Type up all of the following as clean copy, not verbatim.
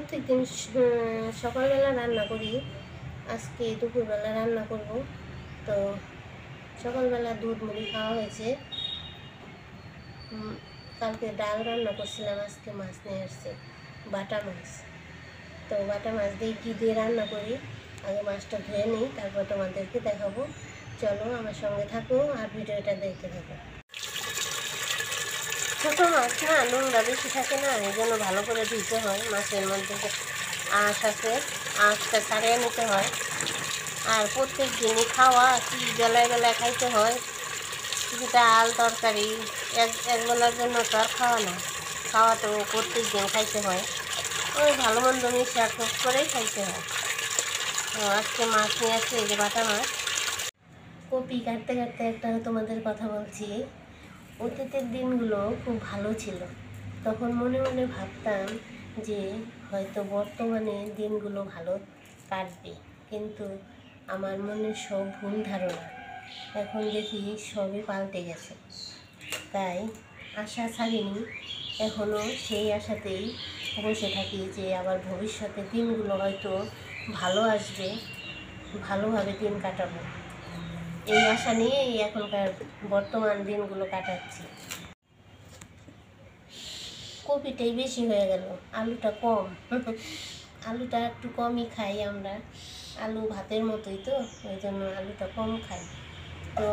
প্রত্যেকদিন সকালবেলা রান্না করি। আজকে দুপুরবেলা রান্না করব। তো সকালবেলা দুধ মুড়ি খাওয়া হয়েছে। কালকে ডাল রান্না করছিলাম, আজকে মাছ নিয়ে আসছে, বাটা মাছ। তো বাটা মাছ দিয়ে কী দিয়ে রান্না করি, আগে মাছটা ধুয়ে নিই, তারপর তোমাদেরকে দেখাবো। চলো আমার সঙ্গে থাকো আর ভিডিওটা দেখতে থাকো। ছোটো মাছ না, নোংরা বেশি থাকে না, এই জন্য ভালো করে ধুতে হয়। মাছের মধ্যে আঁশ আছে, আঁশটা ছাড়িয়ে নিতে হয়। আর প্রত্যেক দিনই খাওয়া কি বেলায় বেলায় খাইতে হয়। ডাল তরকারি একবেলার জন্য তো আর খাওয়া না, খাওয়া তো প্রত্যেক দিন খাইতে হয়। ওই ভালো মন্দ মিশা করেই খাইতে হয়। তো আজকে মাছ নিয়ে আসছে, এই যে বাটা মাছ। কপি কাটতে কাটতে একটা তোমাদের কথা বলছি। অতীতের দিনগুলো খুব ভালো ছিল। তখন মনে মনে ভাবতাম যে হয়তো বর্তমানে দিনগুলো ভালো কাটবে, কিন্তু আমার মনে সব ভুল ধারণা। এখন দেখি সবই পাল্টে গেছে। তাই আশা ছাড়িনি, এখনও সেই আশাতেই বসে থাকি যে আবার ভবিষ্যতে দিনগুলো হয়তো ভালো আসবে, ভালোভাবে দিন কাটাবো। এই আশা নিয়েই এখনকার বর্তমান দিনগুলো কাটাচ্ছি। কপিটাই বেশি হয়ে গেল, আলুটা কম। আলুটা একটু কমই খাই আমরা, আলু ভাতের মতোই তো, ওই জন্য আলুটা কম খাই। তো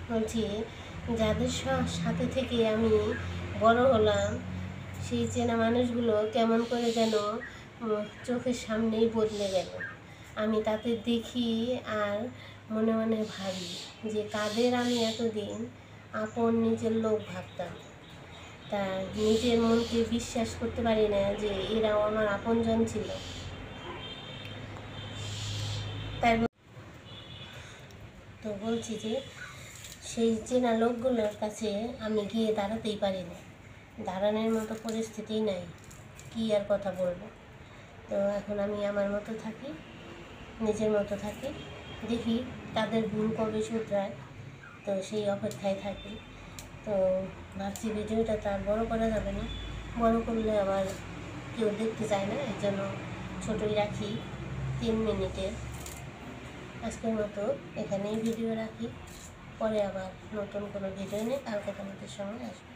বলছি, যাদের সাথে থেকে আমি বড় হলাম, সেই চেনা মানুষগুলো কেমন করে যেন চোখের সামনেই বদলে গেল। আমি তাতে দেখি আর মনে মনে ভাবি যে কাদের আমি এতদিন আপন নিজের লোক ভাবতাম, তা নিজের মনকে বিশ্বাস করতে পারি না যে এরাও আমার আপনজন ছিল। তাই তো বলছি যে সেই চেনা লোকগুলোর কাছে আমি গিয়ে দাঁড়াতেই পারি না, দাঁড়ানোর মতো পরিস্থিতি নাই, কি আর কথা বলবো। তো এখন আমি আমার মতো থাকি, নিজের মতো থাকি, দেখি তাদের ভুল কবে শুধরায়, তো সেই অপেক্ষায় থাকি। তো ভাবছি ভিডিওটা তো আর বড় করা যাবে না, বড় করলে আবার কেউ দেখতে চায় না, এর জন্য ছোটোই রাখি, 3 মিনিটের। আজকের মতো এখানেই ভিডিও রাখি, পরে আবার নতুন কোনো ভিডিও নিয়ে কালকে তোমাদের সঙ্গে আসবো।